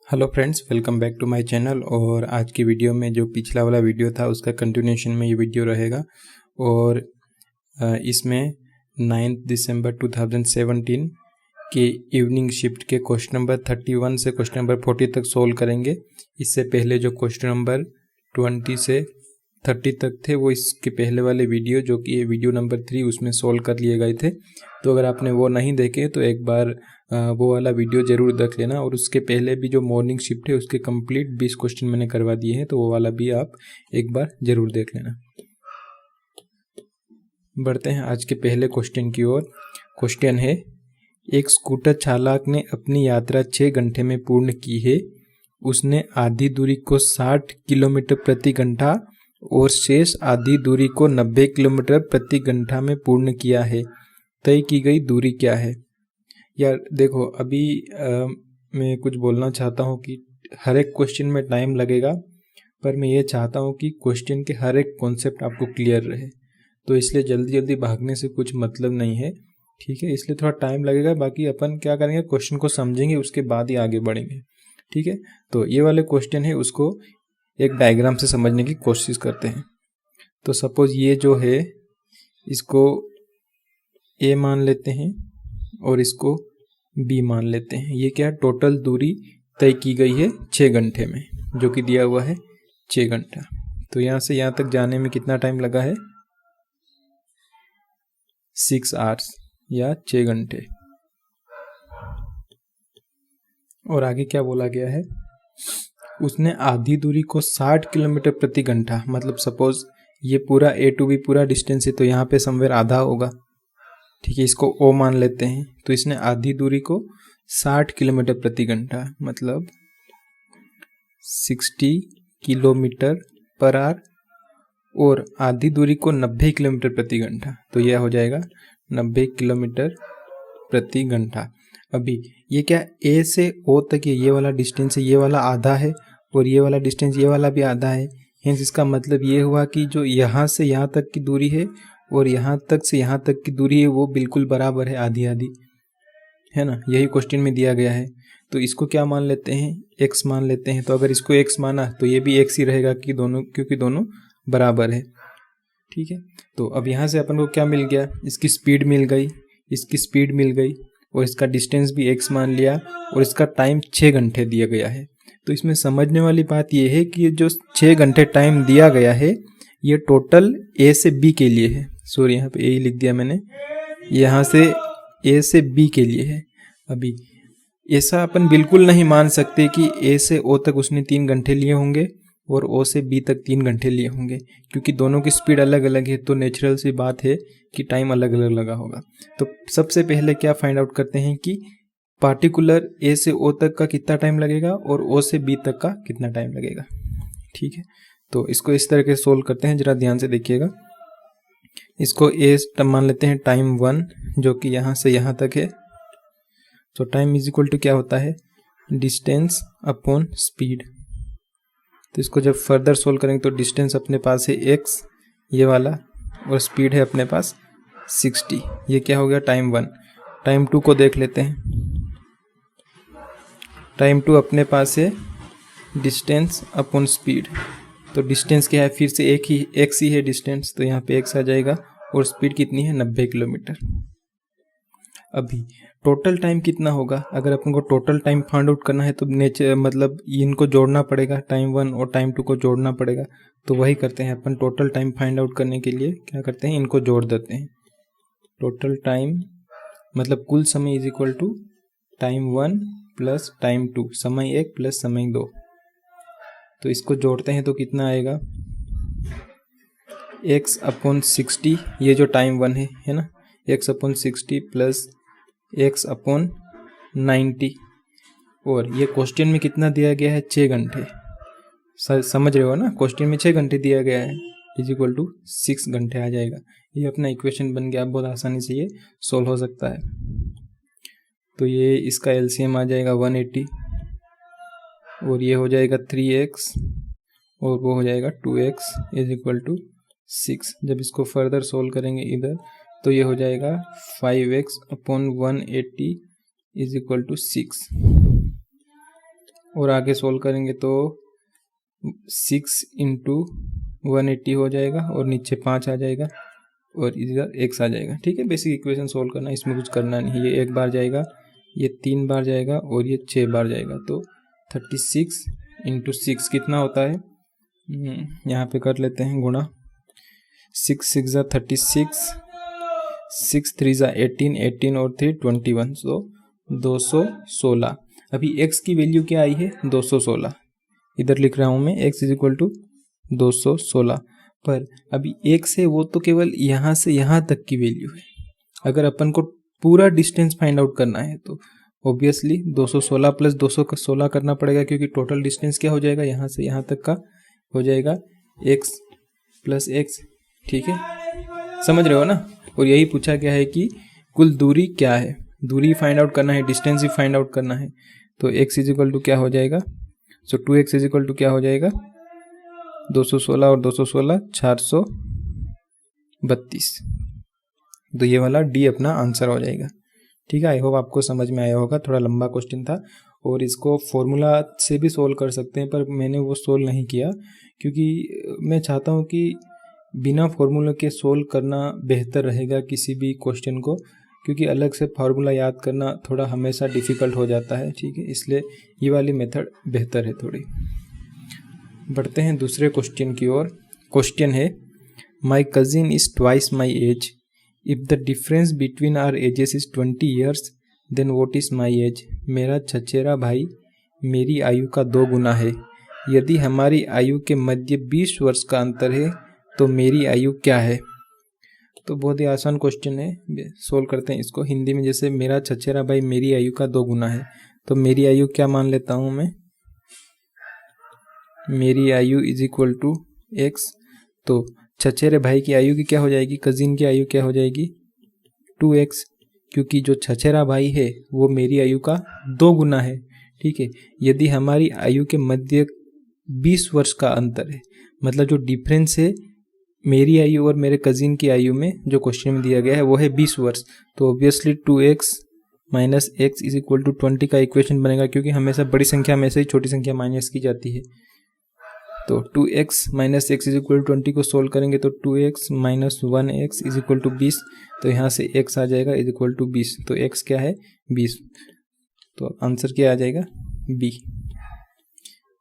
Hello friends, welcome back to my channel. और आज की वीडियो में जो पिछला वाला वीडियो था उसका कंटिन्यूशन में ये वीडियो रहेगा। और इसमें 9 दिसंबर 2017 के इवनिंग शिफ्ट के क्वेश्चन नंबर 31 से क्वेश्चन नंबर 40 तक सोल्व करेंगे। इससे पहले जो क्वेश्चन नंबर 20 से 30 तक थे वो इसके पहले वाले वीडियो जो कि ये वीडियो नंबर 3 उसमें सोल्व कर लिए गए थे। तो अगर आपने वो नहीं देखे तो एक बार वो वाला वीडियो ज़रूर देख लेना। और उसके पहले भी जो मॉर्निंग शिफ्ट है उसके कंप्लीट 20 क्वेश्चन मैंने करवा दिए हैं, तो वो वाला भी आप एक बार ज़रूर देख लेना। बढ़ते हैं आज के पहले क्वेश्चन की ओर। क्वेश्चन है, एक स्कूटर चालक ने अपनी यात्रा 6 घंटे में पूर्ण की है। उसने आधी दूरी को 60 किलोमीटर प्रति घंटा और शेष आधी दूरी को 90 किलोमीटर प्रति घंटा में पूर्ण किया है। तय की गई दूरी क्या है? यार देखो, अभी मैं कुछ बोलना चाहता हूँ कि हर एक क्वेश्चन में टाइम लगेगा, पर मैं ये चाहता हूँ कि क्वेश्चन के हर एक कॉन्सेप्ट आपको क्लियर रहे। तो इसलिए जल्दी जल्दी भागने से कुछ मतलब नहीं है, ठीक है। इसलिए थोड़ा टाइम लगेगा। बाकी अपन क्या करेंगे, क्वेश्चन को समझेंगे, उसके बाद ही आगे बढ़ेंगे, ठीक है। तो ये वाले क्वेश्चन है उसको एक डायग्राम से समझने की कोशिश करते हैं। तो सपोज ये जो है इसको ए मान लेते हैं और इसको बी मान लेते हैं। ये क्या, टोटल दूरी तय की गई है 6 घंटे में, जो कि दिया हुआ है 6 घंटा। तो यहाँ से यहाँ तक जाने में कितना टाइम लगा है? 6 आवर्स या 6 घंटे। और आगे क्या बोला गया है, उसने आधी दूरी को 60 किलोमीटर प्रति घंटा, मतलब सपोज ये पूरा ए टू बी पूरा डिस्टेंस है, तो यहाँ पे समवेयर आधा होगा, ठीक है। इसको ओ मान लेते हैं। तो इसने आधी दूरी को 60 किलोमीटर प्रति घंटा मतलब 60 किलोमीटर पर आवर और आधी दूरी को 90 किलोमीटर प्रति घंटा, तो यह हो जाएगा 90 किलोमीटर प्रति घंटा। अभी ये क्या, ए से ओ तक ये वाला डिस्टेंस है, ये वाला आधा है और ये वाला डिस्टेंस ये वाला भी आधा है। हेंस इसका मतलब ये हुआ कि जो यहाँ से यहाँ तक की दूरी है और यहाँ तक से यहाँ तक की दूरी है वो बिल्कुल बराबर है, आधी आधी, है ना। यही क्वेश्चन में दिया गया है। तो इसको क्या मान लेते हैं, x मान लेते हैं। तो अगर इसको x माना तो ये भी x ही रहेगा कि दोनों, क्योंकि दोनों बराबर है, ठीक है। तो अब यहाँ से अपन को क्या मिल गया, इसकी स्पीड मिल गई, इसकी स्पीड मिल गई और इसका डिस्टेंस भी x मान लिया और इसका टाइम 6 घंटे दिया गया है। तो इसमें समझने वाली बात यह है कि ये जो 6 घंटे टाइम दिया गया है ये टोटल a से b के लिए है। सॉरी, यहाँ पे a ही लिख दिया मैंने, यहाँ से a से b के लिए है। अभी ऐसा अपन बिल्कुल नहीं मान सकते कि a से o तक उसने 3 घंटे लिए होंगे और o से b तक 3 घंटे लिए होंगे, क्योंकि दोनों की स्पीड अलग अलग है। तो नेचुरल सी बात है कि टाइम अलग अलग लगा होगा। तो सबसे पहले क्या फाइंड आउट करते हैं कि पार्टिकुलर a से o तक का कितना टाइम लगेगा और o से b तक का कितना टाइम लगेगा, ठीक है। तो इसको इस तरह के सोल्व करते हैं, जरा ध्यान से देखिएगा। इसको a मान लेते हैं टाइम 1, जो कि यहाँ से यहाँ तक है। तो टाइम इज इक्वल टू क्या होता है, डिस्टेंस अपॉन स्पीड। तो इसको जब फर्दर सोल्व करेंगे तो डिस्टेंस अपने पास है x ये वाला और स्पीड है अपने पास 60। ये क्या हो गया, टाइम 1। टाइम 2 को देख लेते हैं। टाइम 2 अपने पास है डिस्टेंस अपॉन स्पीड। तो डिस्टेंस क्या है, फिर से एक ही x ही है डिस्टेंस, तो यहाँ पे x आ जाएगा और स्पीड कितनी है, 90 किलोमीटर। अभी टोटल टाइम कितना होगा, अगर अपन को टोटल टाइम फाइंड आउट करना है तो मतलब इनको जोड़ना पड़ेगा, टाइम 1 और टाइम 2 को जोड़ना पड़ेगा। तो वही करते हैं अपन, टोटल टाइम फाइंड आउट करने के लिए क्या करते हैं, इनको जोड़ देते हैं। टोटल टाइम मतलब कुल समय is equal to time 1 plus time 2, समय 1 प्लस समय 2। तो इसको जोड़ते हैं तो कितना आएगा, x अपॉन 60, ये जो टाइम 1 है ना, x upon 60 plus x upon 90। और ये क्वेश्चन में कितना दिया गया है, 6 घंटे। समझ रहे हो ना, क्वेश्चन में 6 घंटे दिया गया है, इज इक्वल टू 6 घंटे आ जाएगा। ये अपना इक्वेशन बन गया, बहुत आसानी से ये सोल्व हो सकता है। तो ये इसका एलसीएम आ जाएगा 180 और ये हो जाएगा 3x और वो हो जाएगा 2x इज इक्वल टू 6। जब इसको फर्दर सोल्व करेंगे इधर तो ये हो जाएगा 5x upon 180 is equal to 6। और आगे सोल्व करेंगे तो 6 इंटू 180 हो जाएगा और नीचे 5 आ जाएगा और इधर x आ जाएगा। ठीक है, बेसिक इक्वेशन सोल्व करना, इसमें कुछ करना नहीं है। ये 1 बार जाएगा, ये 3 बार जाएगा और ये 6 बार जाएगा। तो 36 इंटू 6 कितना होता है, यहाँ पे कर लेते हैं गुणा। 6 6 ज़ा 36, 6 3 ज़ा 18, 18 और 3 21, सो 216। अभी x की वैल्यू क्या आई है, 216। इधर लिख रहा हूँ मैं x इज इक्वल टू 216, पर अभी x है वो तो केवल यहाँ से यहाँ तक की वैल्यू है। अगर अपन को पूरा डिस्टेंस फाइंड आउट करना है तो ऑब्वियसली 216 प्लस 216 करना पड़ेगा, क्योंकि टोटल डिस्टेंस क्या हो जाएगा, यहाँ से यहाँ तक का हो जाएगा x प्लस x। ठीक है, समझ रहे हो ना। और यही पूछा गया है कि कुल दूरी क्या है, दूरी फाइंड आउट करना है, डिस्टेंस ही फाइंड आउट करना है। तो x इज इक्वल टू क्या हो जाएगा, सो 2x इज इक्वल टू क्या हो जाएगा, 216 और 216 432। तो ये वाला डी अपना आंसर हो जाएगा। ठीक है, आई होप आपको समझ में आया होगा। थोड़ा लंबा क्वेश्चन था और इसको फॉर्मूला से भी सोल्व कर सकते हैं, पर मैंने वो सोल्व नहीं किया क्योंकि मैं चाहता हूँ कि बिना फॉर्मूला के सोल्व करना बेहतर रहेगा किसी भी क्वेश्चन को, क्योंकि अलग से फार्मूला याद करना थोड़ा हमेशा डिफ़िकल्ट हो जाता है। ठीक है, इसलिए ये वाली मेथड बेहतर है थोड़ी। बढ़ते हैं दूसरे क्वेश्चन की ओर। क्वेश्चन है, my cousin is twice my age, if the difference between our ages is 20 years then what is my age. मेरा चचेरा भाई मेरी आयु का 2 गुना है, यदि हमारी आयु के मध्य 20 वर्ष का अंतर है तो मेरी आयु क्या है। तो बहुत ही आसान क्वेश्चन है, सोल्व करते हैं इसको हिंदी में। जैसे मेरा चचेरा भाई मेरी आयु का 2 गुना है, तो मेरी आयु क्या मान लेता हूँ मैं, मेरी आयु इज इक्वल टू x। तो चचेरे भाई की आयु की क्या हो जाएगी, कजिन की आयु क्या हो जाएगी, 2x, क्योंकि जो चचेरा भाई है वो मेरी आयु का 2 गुना है। ठीक है, यदि हमारी आयु के मध्य 20 वर्ष का अंतर है, मतलब जो डिफरेंस है मेरी आयु और मेरे कजिन की आयु में जो क्वेश्चन में दिया गया है वो है 20 वर्ष। तो obviously 2x minus x is equal to 20 का इक्वेशन बनेगा, क्योंकि हमेशा बड़ी संख्या में से ही छोटी संख्या माइनस की जाती है। तो 2x minus x is equal to 20 को सोल्व करेंगे तो 2x minus 1x is equal to 20। तो यहाँ से x आ जाएगा इज इक्वल टू 20। तो x क्या है, 20। तो आंसर क्या आ जाएगा, b।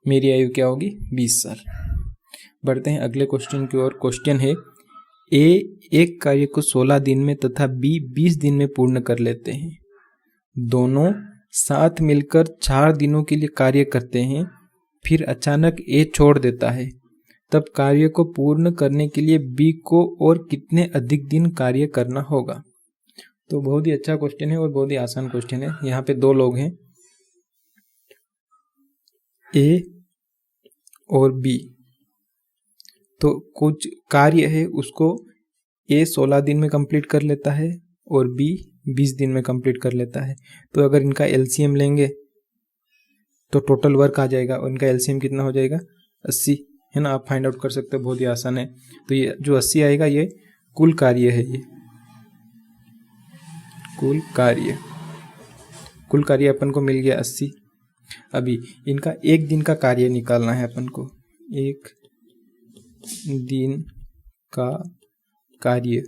मेरी आयु क्या होगी, 20 साल। बढ़ते हैं अगले क्वेश्चन की ओर। क्वेश्चन है, a एक कार्य को 16 दिन में तथा b 20 दिन में पूर्ण कर लेते हैं। दोनों साथ मिलकर 4 दिनों के लिए कार्य करते हैं, फिर अचानक a छोड़ देता है, तब कार्य को पूर्ण करने के लिए b को और कितने अधिक दिन कार्य करना होगा। तो बहुत ही अच्छा क्वेश्चन है और बहुत ही आसान क्वेश्चन है। यहाँ पे 2 लोग हैं, a और b। तो कुछ कार्य है उसको a 16 दिन में कंप्लीट कर लेता है और b 20 दिन में कंप्लीट कर लेता है। तो अगर इनका एलसीएम लेंगे तो टोटल वर्क आ जाएगा, और इनका एलसीएम कितना हो जाएगा, 80 है ना। आप फाइंड आउट कर सकते हो, बहुत ही आसान है। तो ये जो 80 आएगा ये कुल कार्य है, ये कुल कार्य अपन को मिल गया 80। अभी इनका 1 दिन का कार्य निकालना है अपन को। 1 दिन का कार्य,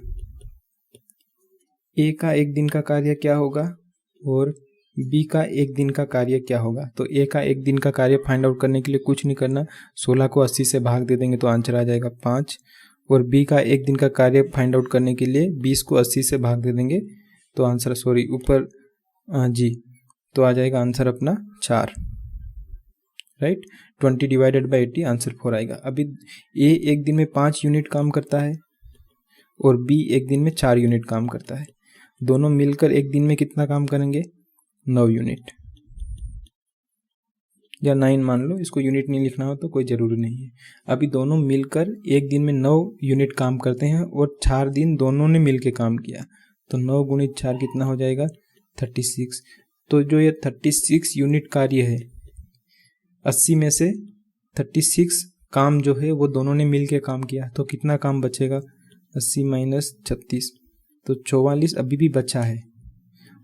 ए का 1 दिन का कार्य क्या होगा और बी का 1 दिन का कार्य क्या होगा। तो ए का 1 दिन का कार्य फाइंड आउट करने के लिए कुछ नहीं करना, 16 को 80 से भाग दे देंगे तो आंसर आ जाएगा 5। और बी का 1 दिन का कार्य फाइंड आउट करने के लिए 20 को 80 से भाग दे देंगे तो आंसर ऊपर जी, तो आ जाएगा आंसर अपना 4, राइट। 20 डिवाइडेड बाई 80 आंसर 4 आएगा। अभी ए 1 दिन में 5 यूनिट काम करता है और बी 1 दिन में 4 यूनिट काम करता है। दोनों मिलकर 1 दिन में कितना काम करेंगे, 9 यूनिट या 9 मान लो, इसको यूनिट नहीं लिखना हो तो कोई ज़रूरी नहीं है। अभी दोनों मिलकर 1 दिन में 9 यूनिट काम करते हैं और 4 दिन दोनों ने मिल के काम किया, तो 9 गुणित 4 कितना हो जाएगा, 36। तो जो ये 36 यूनिट कार्य है, 80 में से 36 काम जो है वो दोनों ने मिल के काम किया, तो कितना काम बचेगा, 80 माइनस 36, तो 44 अभी भी बचा है।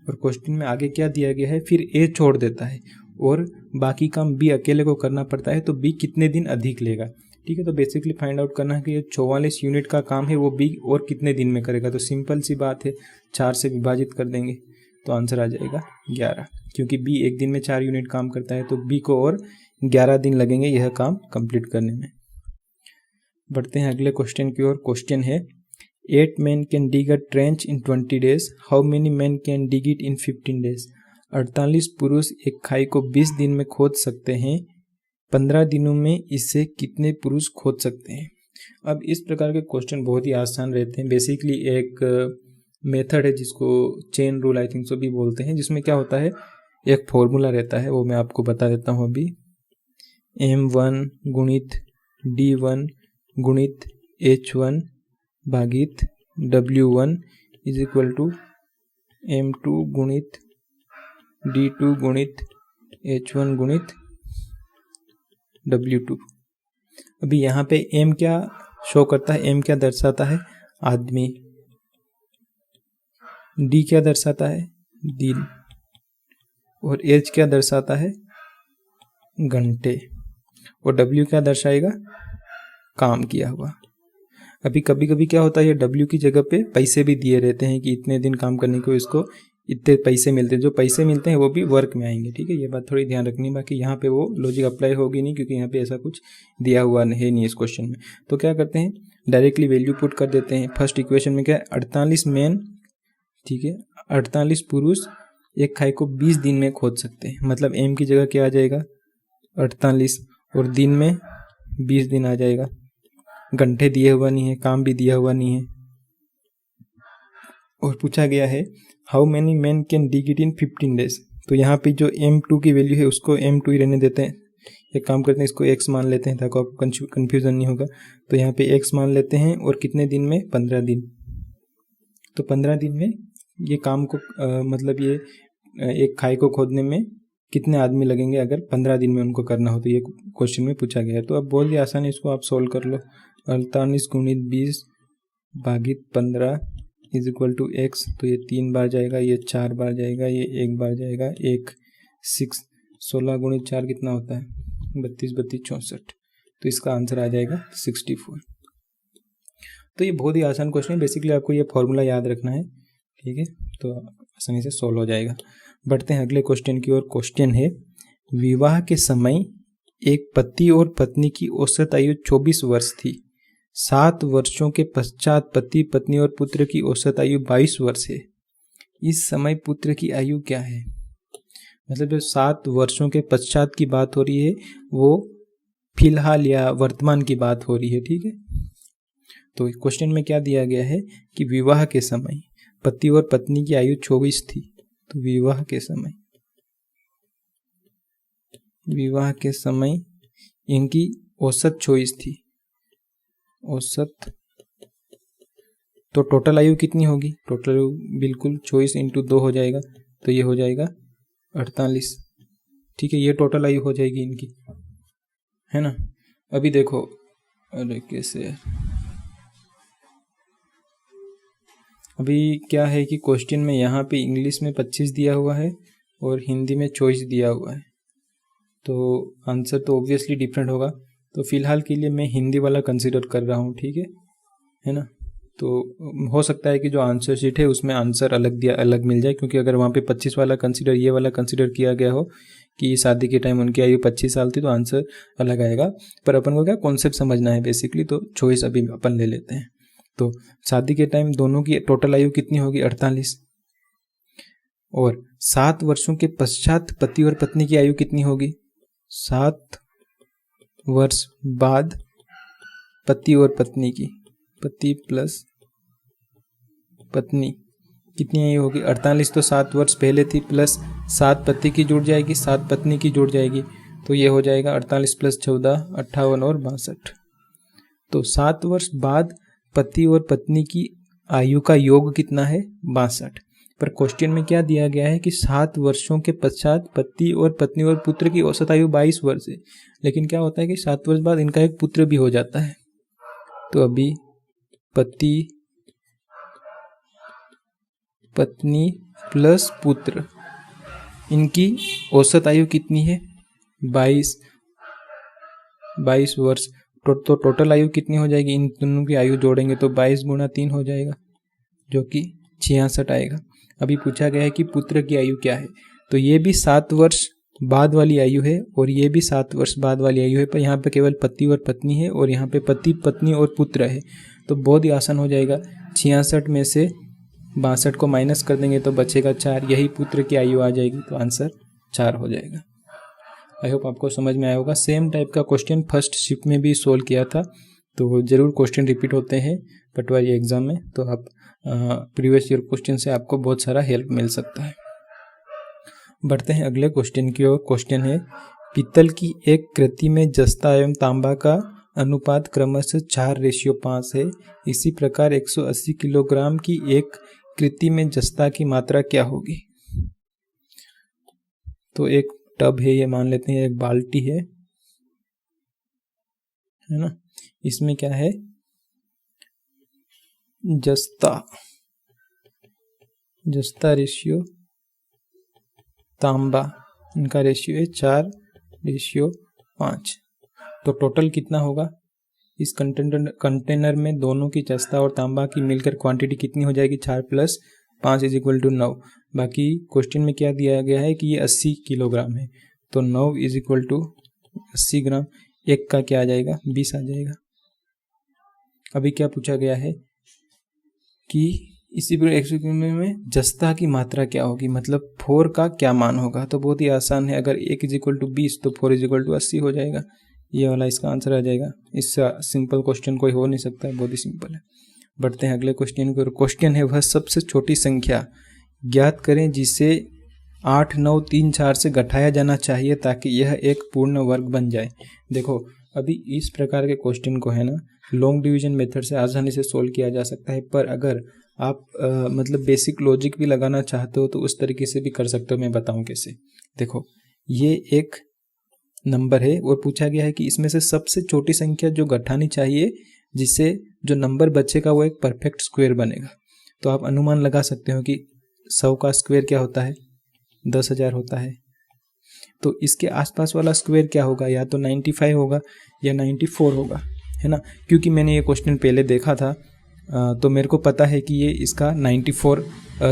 और क्वेश्चन में आगे क्या दिया गया है, फिर ए छोड़ देता है और बाकी काम बी अकेले को करना पड़ता है तो बी कितने दिन अधिक लेगा। ठीक है, तो बेसिकली फाइंड आउट करना है कि ये 44 यूनिट का काम है वो बी और कितने दिन में करेगा। तो सिंपल सी बात है, 4 से विभाजित कर देंगे तो आंसर आ जाएगा 11, क्योंकि बी एक दिन में 4 यूनिट काम करता है तो बी को और 11 दिन लगेंगे यह काम कंप्लीट करने में। बढ़ते हैं अगले क्वेश्चन की ओर। क्वेश्चन है 8 men can dig a trench in 20 days. How many men can dig it in 15 days? 48 पुरुष एक खाई को 20 दिन में खोद सकते हैं, 15 दिनों में इसे कितने पुरुष खोद सकते हैं। अब इस प्रकार के क्वेश्चन बहुत ही आसान रहते हैं। बेसिकली एक मेथड है जिसको chain rule I think so भी बोलते हैं, जिसमें क्या होता है एक फॉर्मूला रहता है, वो मैं आपको बता देता हूँ अभी। M1 गुणित D1 गुणित H1 भागित W1 is equal to M2 गुणित D2 गुणित H1 गुणित W2। अभी यहाँ पे M क्या शो करता है, M क्या दर्शाता है, आदमी। D क्या दर्शाता है, दिन। और H क्या दर्शाता है, घंटे। और W क्या दर्शाएगा, काम किया हुआ। अभी कभी कभी क्या होता है, ये W की जगह पे पैसे भी दिए रहते हैं कि इतने दिन काम करने को इसको इतने पैसे मिलते हैं। जो पैसे मिलते हैं वो भी वर्क में आएंगे। ठीक है, ये बात थोड़ी ध्यान रखनी। बाकी यहाँ पे वो लॉजिक अप्लाई होगी नहीं, क्योंकि यहाँ पे ऐसा कुछ दिया हुआ है नहीं इस क्वेश्चन में। तो क्या करते हैं, डायरेक्टली वैल्यू पुट कर देते हैं। फर्स्ट इक्वेशन में क्या है, 48 मैन, ठीक है, 48 पुरुष एक खाई को 20 दिन में खोद सकते हैं। मतलब एम की जगह क्या आ जाएगा, 48, और दिन में 20 दिन आ जाएगा। घंटे दिए हुआ नहीं है, काम भी दिया हुआ नहीं है। और पूछा गया है how many man can dig it in 15 days. तो यहाँ पे जो M2 की वैल्यू है उसको M2 ही रहने देते हैं। एक काम करते हैं, इसको x मान लेते हैं ताकि आपको कन्फ्यूजन नहीं होगा। तो यहाँ पे x मान लेते हैं, और कितने दिन में, 15 दिन। तो 15 दिन में ये काम को मतलब ये एक खाई को खोदने में कितने आदमी लगेंगे अगर 15 दिन में उनको करना हो। तो ये क्वेश्चन में पूछा गया है। तो अब बहुत ही आसान है, इसको आप सोल्व कर लो। 48 गुणित 20 भागित 15 इज इक्वल टू x। तो ये 3 बार जाएगा, ये 4 बार जाएगा, ये 1 बार जाएगा, 1 6 16 गुणित 4 कितना होता है, 32 32 64। तो इसका आंसर आ जाएगा 64। तो ये बहुत ही आसान क्वेश्चन है। बेसिकली आपको ये फॉर्मूला याद रखना है, ठीक है, तो आसानी से सोल्व हो जाएगा। बढ़ते हैं अगले क्वेश्चन की ओर। क्वेश्चन है विवाह के समय एक पति और पत्नी की औसत आयु 24 वर्ष थी। 7 वर्षों के पश्चात पति पत्नी और पुत्र की औसत आयु 22 वर्ष है। इस समय पुत्र की आयु क्या है। मतलब जो 7 वर्षों के पश्चात की बात हो रही है वो फिलहाल या वर्तमान की बात हो रही है, ठीक है। तो क्वेश्चन में क्या दिया गया है कि विवाह के समय पति और पत्नी की आयु 24 थी। तो विवाह के समय इनकी औसत 24 थी। औसत, तो टोटल आयु कितनी होगी, टोटल आयु बिल्कुल 24 इंटू 2 हो जाएगा। तो ये हो जाएगा 48, ठीक है, ये टोटल आयु हो जाएगी इनकी, है ना। अभी देखो, अरे कैसे, अभी क्या है कि क्वेश्चन में यहाँ पे इंग्लिश में 25 दिया हुआ है और हिंदी में 24 दिया हुआ है। तो आंसर तो ऑब्वियसली डिफरेंट होगा। तो फिलहाल के लिए मैं हिंदी वाला कंसीडर कर रहा हूँ, ठीक है ना। तो हो सकता है कि जो आंसर शीट है उसमें आंसर अलग मिल जाए, क्योंकि अगर वहाँ पे 25 वाला ये वाला कंसीडर किया गया हो कि शादी के टाइम उनकी आयु 25 साल थी, तो आंसर अलग आएगा। पर अपन को क्या कॉन्सेप्ट समझना है बेसिकली, तो 24 अभी अपन ले लेते हैं। तो शादी के टाइम दोनों की टोटल आयु कितनी होगी, 48। और 7 वर्षों के पश्चात पति और पत्नी की आयु कितनी होगी, 7 वर्ष बाद पति और पत्नी की, पति प्लस पत्नी कितनी आयु होगी, 48। तो 7 वर्ष पहले थी, प्लस 7 पति की जुड़ जाएगी, 7 पत्नी की जुड़ जाएगी। तो ये हो जाएगा 48 प्लस 14 58 और 62। तो 7 वर्ष बाद पति और पत्नी की आयु का योग कितना है, 62। पर क्वेश्चन में क्या दिया गया है कि 7 वर्षों के पश्चात पति और पत्नी और पुत्र की औसत आयु 22 वर्ष है। लेकिन क्या होता है कि 7 वर्ष बाद इनका एक पुत्र भी हो जाता है। तो अभी पति पत्नी प्लस पुत्र, इनकी औसत आयु कितनी है, 22 वर्ष। तो टोटल आयु कितनी हो जाएगी, इन दोनों की आयु जोड़ेंगे तो 22 गुणा 3 हो जाएगा, जो कि 66 आएगा। अभी पूछा गया है कि पुत्र की आयु क्या है, तो ये भी 7 वर्ष बाद वाली आयु है और ये भी 7 वर्ष बाद वाली आयु है, पर यहाँ पे केवल पति और पत्नी है और यहाँ पे पति पत्नी और पुत्र है। तो बहुत ही आसान हो जाएगा, 66 में से 62 को माइनस कर देंगे तो बचेगा 4, यही पुत्र की आयु आ जाएगी, तो आंसर 4 हो जाएगा। आई होप आपको समझ में आया होगा। सेम टाइप का क्वेश्चन फर्स्ट शिफ्ट में भी सोल्व किया था, तो ज़रूर क्वेश्चन रिपीट होते हैं पटवारी एग्जाम में, तो आप प्रीवियस ईयर क्वेश्चन से आपको बहुत सारा हेल्प मिल सकता है। बढ़ते हैं अगले क्वेश्चन की ओर। क्वेश्चन है, पीतल की एक कृति में जस्ता एवं तांबा का अनुपात क्रमशः 4:5 है। इसी प्रकार 180 किलोग्राम की एक कृति में जस्ता की मात्रा क्या होगी। तो एक टब है, ये मान लेते हैं एक बाल्टी है ना, इसमें क्या है, जस्ता रेशियो तांबा, इनका रेशियो है 4:5। तो टोटल कितना होगा इस कंटेनर में, दोनों की जस्ता और तांबा की मिलकर क्वांटिटी कितनी हो जाएगी, 4 + 5 = 9। बाकी क्वेश्चन में क्या दिया गया है कि ये 80 किलोग्राम है, तो 9 = 80 ग्राम, एक का क्या आ जाएगा, 20 आ जाएगा। अभी क्या पूछा गया है कि इसी पर 100 किलोग्राम में जस्ता की मात्रा क्या होगी, मतलब 4 का क्या मान होगा। तो बहुत ही आसान है, अगर 1 = 20 तो 4 = 80 हो जाएगा, ये वाला इसका आंसर आ जाएगा। इससे सिंपल क्वेश्चन कोई हो नहीं सकता है, बहुत ही सिंपल है। बढ़ते हैं अगले क्वेश्चन की ओर। क्वेश्चन है, वह सबसे छोटी संख्या ज्ञात करें जिसे 8, 9, 3, 4 से घटाया जाना चाहिए ताकि यह एक पूर्ण वर्ग बन जाए। देखो अभी इस प्रकार के क्वेश्चन को है ना लॉन्ग डिवीजन मेथड से आसानी से सोल्व किया जा सकता है, पर अगर आप मतलब बेसिक लॉजिक भी लगाना चाहते हो तो उस तरीके से भी कर सकते हो। मैं बताऊं कैसे। देखो ये एक नंबर है और पूछा गया है कि इसमें से सबसे छोटी संख्या जो घटानी चाहिए जिससे जो नंबर बचेगा वो एक परफेक्ट स्क्वायर बनेगा। तो आप अनुमान लगा सकते हो कि 100 का स्क्वायर क्या होता है, 10,000 होता है। तो इसके आसपास वाला स्क्वायर क्या होगा, या तो 95 होगा या 94 होगा, है ना। क्योंकि मैंने ये क्वेश्चन पहले देखा था तो मेरे को पता है कि ये इसका 94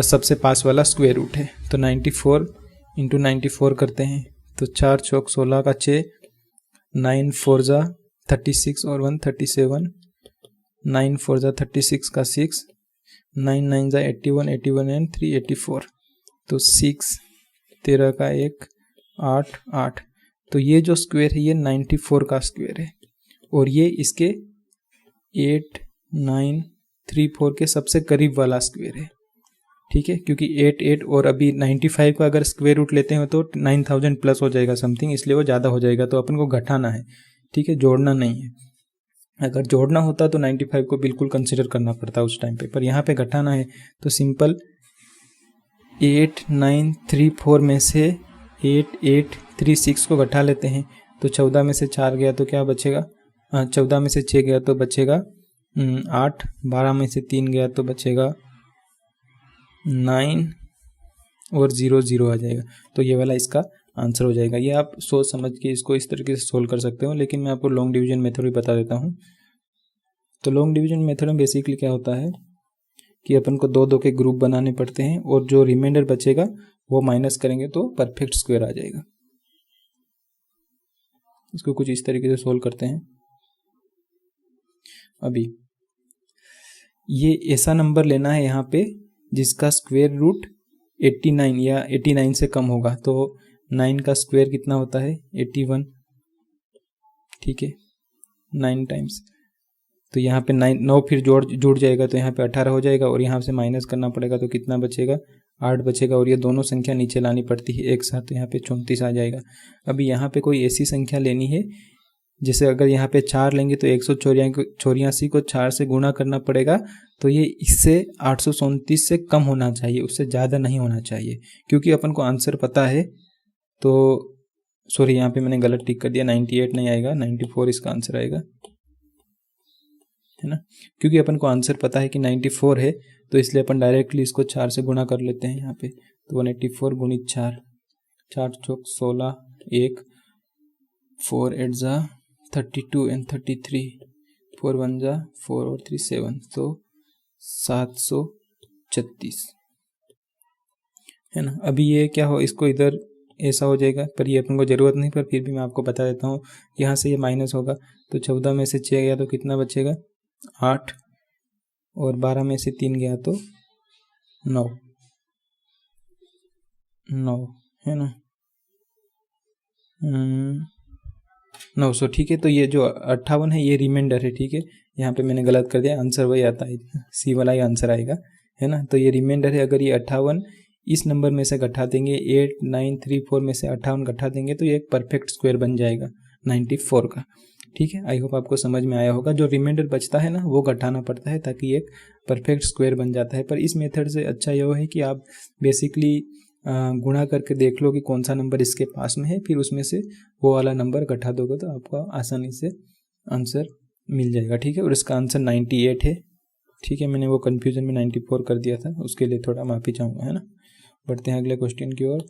सबसे पास वाला स्क्वायर रूट है। तो 94 × 94 करते हैं, तो 4 चौक 16 का 6, 9 4 जा 36 और 1 37, 9 4 जा 36 का 6, 9 9 जा 81, 81 एंड 3 84, तो 6 13 का 1 8 8। तो ये जो स्क्वायर है ये 94 का स्क्वायर है और ये इसके 8 9 3 4 के सबसे करीब वाला स्क्वायर है, ठीक है। क्योंकि 8 8 और अभी 95 का अगर स्क्वायर रूट लेते हैं तो 9000 प्लस हो जाएगा समथिंग, इसलिए वो ज़्यादा हो जाएगा। तो अपन को घटाना है, ठीक है, जोड़ना नहीं है। अगर जोड़ना होता तो 95 को बिल्कुल कंसिडर करना पड़ता उस टाइम पे, पर यहाँ पे घटाना है तो सिंपल 8 9 3 4 में से 8 8 3 6 को घटा लेते हैं। तो 14 में से 4 गया तो क्या बचेगा, 14 में से 6 गया तो बचेगा 8, 12 में से 3 गया तो बचेगा 9 और 0 0 आ जाएगा। तो ये वाला इसका आंसर हो जाएगा। ये आप सोच समझ के इसको इस तरीके से सोल्व कर सकते हो, लेकिन मैं आपको लॉन्ग डिवीजन मेथड भी बता देता हूँ। तो लॉन्ग डिवीजन मेथड में बेसिकली क्या होता है कि अपन को 2 2 के ग्रुप बनाने पड़ते हैं और जो रिमाइंडर बचेगा वो माइनस करेंगे तो परफेक्ट स्क्वायर आ जाएगा। इसको कुछ इस तरीके से सोल्व करते हैं। अभी ये ऐसा नंबर लेना है यहाँ पे जिसका स्क्वायर रूट 89 या 89 से कम होगा। तो 9 का स्क्वायर कितना होता है, 81, ठीक है, 9 टाइम्स। तो यहाँ पे 9 फिर जुड़ जाएगा तो यहाँ पे 18 हो जाएगा और यहाँ से माइनस करना पड़ेगा तो कितना बचेगा, 8 बचेगा। और ये दोनों संख्या नीचे लानी पड़ती है एक साथ, तो यहाँ पे 34 आ जाएगा। अभी यहाँ पे कोई ऐसी संख्या लेनी है जैसे अगर यहाँ पे 4 लेंगे तो 184 को 4 से गुणा करना पड़ेगा। तो ये इससे 837 से कम होना चाहिए, उससे ज़्यादा नहीं होना चाहिए। क्योंकि अपन को आंसर पता है, तो सॉरी यहाँ पे मैंने गलत टिक कर दिया, 98 नहीं आएगा, 94 इसका आंसर आएगा, है ना। क्योंकि अपन को आंसर पता है कि 94 है तो इसलिए अपन डायरेक्टली इसको 4 से गुणा कर लेते हैं यहाँ पे। तो 184 × 4, 4 चौक 16, 1 4 8 जा 32 एंड 33, 4 1 जा 4 और 3 7, तो 736 है ना। अभी ये क्या हो, इसको इधर ऐसा हो जाएगा, पर ये अपन को ज़रूरत नहीं, पर फिर भी मैं आपको बता देता हूँ। यहाँ से ये माइनस होगा तो 14 में से 6 गया तो कितना बचेगा 8, और 12 में से 3 गया तो 9 है ना, 900। ठीक है, तो ये जो 58 है ये रिमाइंडर है। ठीक है, यहाँ पे मैंने गलत कर दिया, आंसर वही आता है, सी वाला ही आंसर आएगा, है ना। तो ये रिमाइंडर है। अगर ये 58 इस नंबर में से घटा देंगे, 8 9 3 4 में से 58 घटा देंगे तो ये एक परफेक्ट स्क्वायर बन जाएगा 94 का। ठीक है, आई होप आपको समझ में आया होगा। जो रिमाइंडर बचता है ना वो घटाना पड़ता है ताकि एक परफेक्ट स्क्वायर बन जाता है। पर इस मेथड से अच्छा यह है कि आप बेसिकली गुणा करके देख लो कि कौन सा नंबर इसके पास में है, फिर उसमें से वो वाला नंबर घटा दोगे तो आपको आसानी से आंसर मिल जाएगा। ठीक है, और इसका आंसर 98 है। ठीक है, मैंने वो कन्फ्यूजन में 94 कर दिया था, उसके लिए थोड़ा माफ़ी चाहूँगा, है ना। बढ़ते हैं अगले क्वेश्चन की ओर।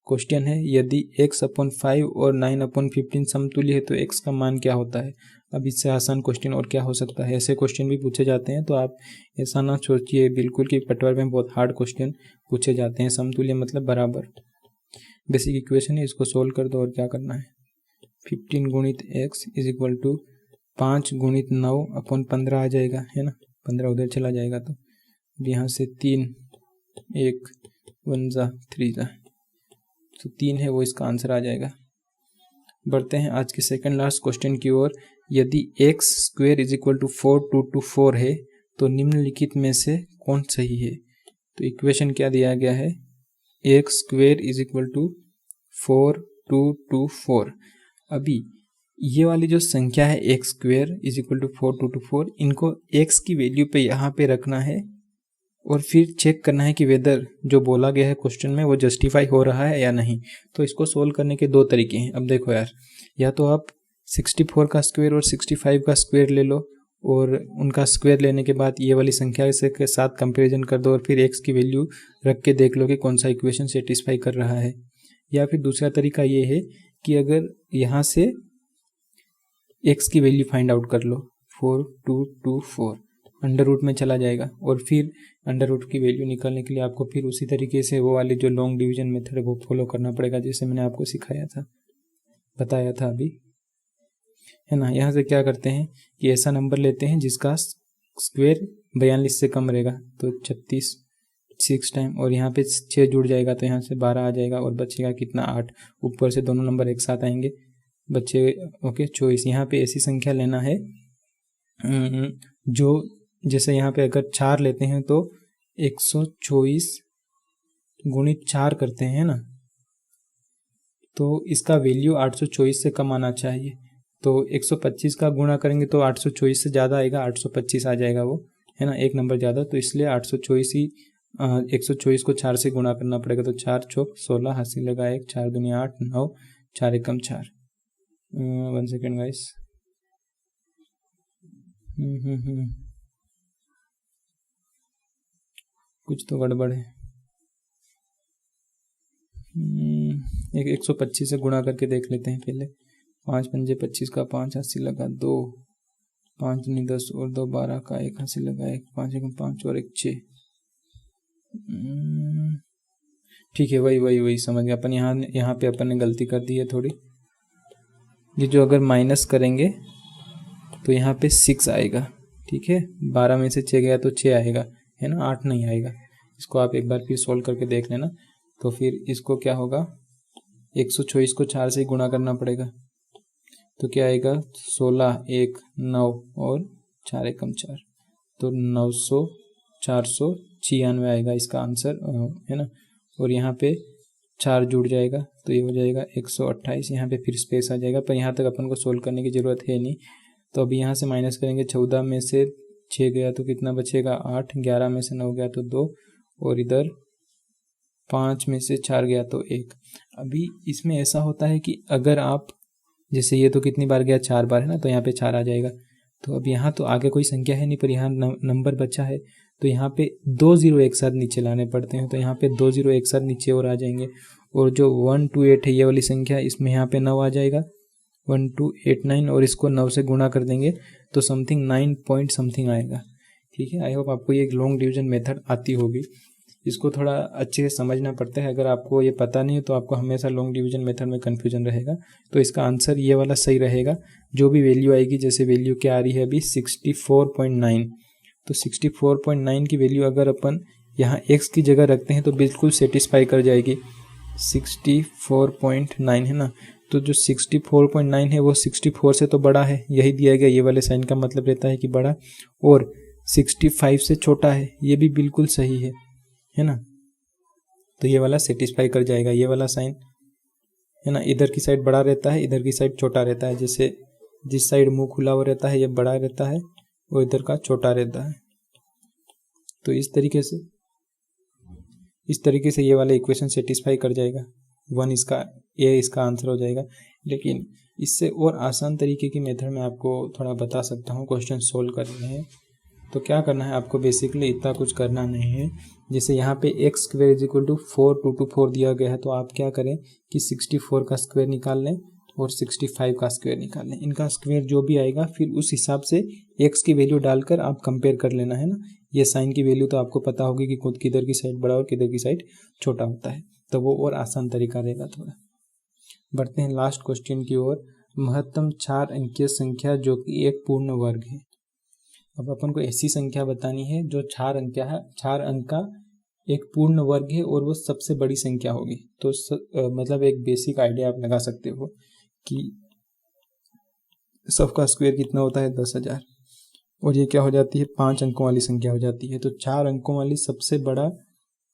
क्वेश्चन है, यदि x/5 और 9/15 समतुल्य है तो x का मान क्या होता है। अब इससे आसान क्वेश्चन और क्या हो सकता है। ऐसे क्वेश्चन भी पूछे जाते हैं, तो आप ऐसा ना सोचिए बिल्कुल कि पटवार में बहुत हार्ड क्वेश्चन पूछे जाते हैं। समतुल्य मतलब बराबर, बेसिक इक्वेशन है, इसको सोल्व कर दो और क्या करना है। 15 गुणित x इज इक्वल टू 5 गुणित 9/15 आ जाएगा, है ना। 15 उधर चला जाएगा तो यहाँ से 3 1 1 जा 3 जा, तो 3 है वो इसका आंसर आ जाएगा। बढ़ते हैं आज के सेकंड लास्ट क्वेश्चन की ओर। यदि x square is equal to 4 2 2 4 है तो निम्नलिखित में से कौन सही है। तो इक्वेशन क्या दिया गया है, x square is equal to 4 2 2 4। अभी ये वाली जो संख्या है x square is equal to 4 2 2 4, इनको x की वैल्यू पे यहाँ पे रखना है और फिर चेक करना है कि वेदर जो बोला गया है क्वेश्चन में वो जस्टिफाई हो रहा है या नहीं। तो इसको सोल्व करने के दो तरीके हैं। अब देखो यार, या तो आप 64 का स्क्वायर और 65 का स्क्वायर ले लो और उनका स्क्वायर लेने के बाद ये वाली संख्या से के साथ कंपैरिजन कर दो और फिर x की वैल्यू रख के देख लो कि कौन सा इक्वेशन सेटिस्फाई कर रहा है। या फिर दूसरा तरीका ये है कि अगर यहाँ से x की वैल्यू फाइंड आउट कर लो, 4 2 2 4 अंडर रूट में चला जाएगा और फिर अंडर रूट की वैल्यू निकालने के लिए आपको फिर उसी तरीके से वो वाली जो लॉन्ग डिवीजन मेथड है वो फॉलो करना पड़ेगा, जैसे मैंने आपको सिखाया था, बताया था अभी, है ना। यहाँ से क्या करते हैं कि ऐसा नंबर लेते हैं जिसका स्क्वायर 42 से कम रहेगा, तो 36 6 टाइम, और यहाँ पे 6 जुड़ जाएगा तो यहाँ से 12 आ जाएगा और बचेगा कितना 8। ऊपर से दोनों नंबर एक साथ आएंगे, बच्चे ओके 24। यहाँ पे ऐसी संख्या लेना है जो, जैसे यहाँ पे अगर 4 लेते हैं तो 124 गुणित 4 करते हैं ना, तो इसका वैल्यू 824 से कम आना चाहिए। तो 125 का गुणा करेंगे तो 824 से ज़्यादा आएगा, 825 आ जाएगा वो, है ना, एक नंबर ज़्यादा, तो इसलिए 824 ही 124 को 4 से गुणा करना पड़ेगा। तो 4 चौक 16, हासिल लगा 1, 4 दूनी 8, 9, 4 एकम 4। 1 सेकेंड गाइस, कुछ तो गड़बड़ है। 125 से गुणा करके देख लेते हैं पहले। 5 पंजे 25 का 5, हासिल लगा 2, 5 दूनी 10 और 2 12 का 1, हासिल लगा 1, 5 एकम 5 और 1 6। ठीक है, वही समझ गया अपन। यहाँ पे अपन ने गलती कर दी है थोड़ी। ये जो अगर माइनस करेंगे तो यहाँ पे 6 आएगा, ठीक है। 12 में से 6 गया तो 6 आएगा, है ना, 8 नहीं आएगा। इसको आप एक बार फिर सोल्व करके देख लेना। तो फिर इसको क्या होगा, 124 को 4 से गुणा करना पड़ेगा, तो क्या आएगा 16 1 9 और 4 एकम 4, तो 900 496 आएगा इसका आंसर, है ना। और यहाँ पे 4 जुड़ जाएगा तो ये हो जाएगा 128। यहाँ पे फिर स्पेस आ जाएगा, पर यहाँ तक अपन को सोल्व करने की ज़रूरत है नहीं। तो अभी यहाँ से माइनस करेंगे, 14 में से 6 गया तो कितना बचेगा 8, 11 में से 9 गया तो 2, और इधर 5 में से 4 गया तो 1। अभी इसमें ऐसा होता है कि अगर आप, जैसे ये तो कितनी बार गया 4 बार, है ना, तो यहाँ पे 4 आ जाएगा। तो अब यहाँ तो आगे कोई संख्या है नहीं, पर यहाँ नंबर बचा है, तो यहाँ पे 2 0 एक साथ नीचे लाने पड़ते हैं। तो यहाँ पे 2 0 एक साथ नीचे और आ जाएंगे, और जो 1 2 8 है ये वाली संख्या, इसमें यहाँ पे 9 आ जाएगा, 1289 और इसको 9 से गुणा कर देंगे तो समथिंग 9 पॉइंट समथिंग आएगा। ठीक है, आई होप आपको ये लॉन्ग डिवीजन मेथड आती होगी। इसको थोड़ा अच्छे से समझना पड़ता है, अगर आपको ये पता नहीं है तो आपको हमेशा लॉन्ग डिवीजन मेथड में कन्फ्यूजन रहेगा। तो इसका आंसर ये वाला सही रहेगा। जो भी वैल्यू आएगी, जैसे वैल्यू क्या आ रही है अभी 64.9, तो 64.9 की वैल्यू अगर अपन यहाँ x की जगह रखते हैं तो बिल्कुल सेटिस्फाई कर जाएगी। 64.9 है ना, तो जो 64.9 है वो 64 से तो बड़ा है, यही दिया गया, ये वाले साइन का मतलब रहता है कि बड़ा, और 65 से छोटा है, ये भी बिल्कुल सही है ना। तो ये वाला सेटिस्फाई कर जाएगा, ये वाला साइन है ना। इधर की साइड बड़ा रहता है, इधर की साइड छोटा रहता है। जैसे जिस साइड मुंह खुला हुआ रहता है ये बड़ा रहता है और इधर का छोटा रहता है। तो इस तरीके से ये वाला इक्वेशन सेटिस्फाई कर जाएगा। 1 इसका आंसर हो जाएगा। लेकिन इससे और आसान तरीके की मेथड में आपको थोड़ा बता सकता हूँ। क्वेश्चन सोल्व करने हैं तो क्या करना है आपको, बेसिकली इतना कुछ करना नहीं है। जैसे यहाँ पे x square is equal to 4 2 to 4 दिया गया है, तो आप क्या करें कि 64 का स्क्वायर निकाल लें और 65 का स्क्वायर निकाल लें। इनका स्क्वायर जो भी आएगा फिर उस हिसाब से x की वैल्यू डालकर आप कंपेयर कर लेना है ना। ये साइन की वैल्यू तो आपको पता होगी कि खुद किधर की साइड बड़ा और किधर की साइड छोटा होता है, तो वो और आसान तरीका रहेगा थोड़ा। बढ़ते हैं लास्ट क्वेश्चन की ओर। महत्तम 4 अंकीय संख्या जो कि एक पूर्ण वर्ग है। अब अपन को ऐसी संख्या बतानी है जो 4 अंक का एक पूर्ण वर्ग है और वो सबसे बड़ी संख्या होगी। तो मतलब एक बेसिक आइडिया आप लगा सकते हो कि सबका स्क्वायर कितना होता है 10,000, और ये क्या हो जाती है 5 अंकों वाली संख्या हो जाती है। तो 4 अंकों वाली सबसे बड़ा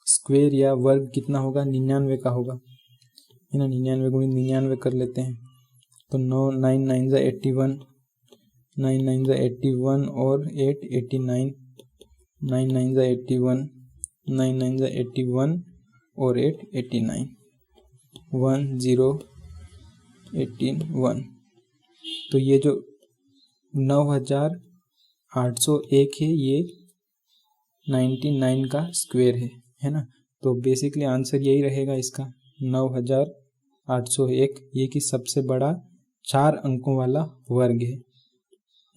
स्क्वायर या वर्ग कितना होगा, 99 का होगा, है ना। 99 गुणित 99 कर लेते हैं तो 9 9 81, 9 9 81 और 8 89, 9 9 81, 9 9 81 और 8 89, 1 0 81। तो ये जो 9801 है ये 99 का स्क्वायर है ना। तो बेसिकली आंसर यही रहेगा इसका 9801, ये कि सबसे बड़ा 4 अंकों वाला वर्ग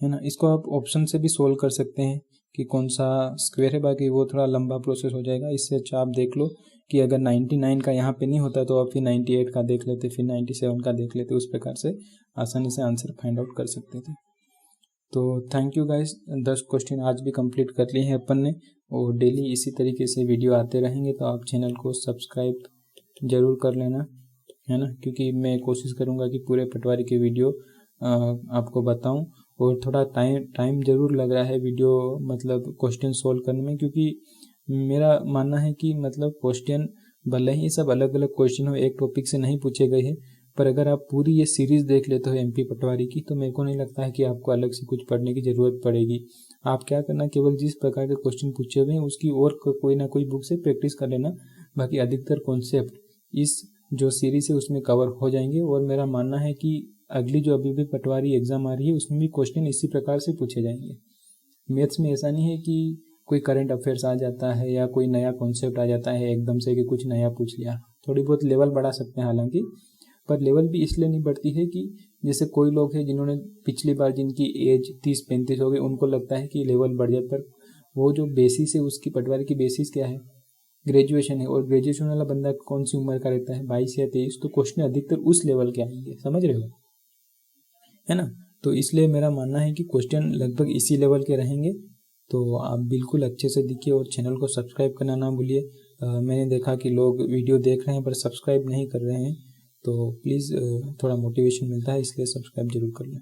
है ना। इसको आप ऑप्शन से भी सोल्व कर सकते हैं कि कौन सा स्क्वायर है, बाकी वो थोड़ा लंबा प्रोसेस हो जाएगा। इससे अच्छा आप देख लो कि अगर 99 का यहाँ पे नहीं होता तो आप फिर 98 का देख लेते, फिर 97 का देख लेते, उस प्रकार से आसानी से आंसर फाइंड आउट कर सकते थे। तो थैंक यू गाइस, 10 क्वेश्चन आज भी कंप्लीट कर लिए हैं अपन ने, और डेली इसी तरीके से वीडियो आते रहेंगे। तो आप चैनल को सब्सक्राइब ज़रूर कर लेना, है ना, क्योंकि मैं कोशिश करूँगा कि पूरे पटवारी के वीडियो आपको बताऊं। और थोड़ा टाइम ज़रूर लग रहा है वीडियो मतलब क्वेश्चन सोल्व करने में, क्योंकि मेरा मानना है कि मतलब क्वेश्चन भले ही सब अलग अलग क्वेश्चन हो, एक टॉपिक से नहीं पूछे गए हैं, पर अगर आप पूरी ये सीरीज़ देख लेते हो एमपी पटवारी की, तो मेरे को नहीं लगता है कि आपको अलग से कुछ पढ़ने की ज़रूरत पड़ेगी। आप क्या करना, केवल जिस प्रकार के क्वेश्चन पूछे हुए हैं उसकी और कोई ना कोई बुक से प्रैक्टिस कर लेना। बाकी अधिकतर कॉन्सेप्ट इस जो सीरीज़ है उसमें कवर हो जाएंगे। और मेरा मानना है कि अगली जो अभी भी पटवारी एग्जाम आ रही है उसमें भी क्वेश्चन इसी प्रकार से पूछे जाएंगे। मैथ्स में ऐसा नहीं है कि कोई करंट अफेयर्स आ जाता है या कोई नया कॉन्सेप्ट आ जाता है एकदम से कि कुछ नया पूछ लिया। थोड़ी बहुत लेवल बढ़ा सकते हैं हालांकि, पर लेवल भी इसलिए नहीं बढ़ती है कि जैसे कोई लोग हैं जिन्होंने पिछली बार जिनकी एज 30-35 हो गई, उनको लगता है कि लेवल बढ़ जाए, पर वो जो बेसिस है उसकी पटवारी की बेसिस क्या है, ग्रेजुएशन है। और ग्रेजुएशन वाला बंदा कौन सी उम्र का रहता है, 22 या 23। तो क्वेश्चन अधिकतर उस लेवल के आएंगे, समझ रहे हो, है ना। तो इसलिए मेरा मानना है कि क्वेश्चन लगभग इसी लेवल के रहेंगे। तो आप बिल्कुल अच्छे से देखिए और चैनल को सब्सक्राइब करना ना भूलिए। मैंने देखा कि लोग वीडियो देख रहे हैं पर सब्सक्राइब नहीं कर रहे हैं, तो प्लीज़ थोड़ा मोटिवेशन मिलता है, इसलिए सब्सक्राइब जरूर कर लें।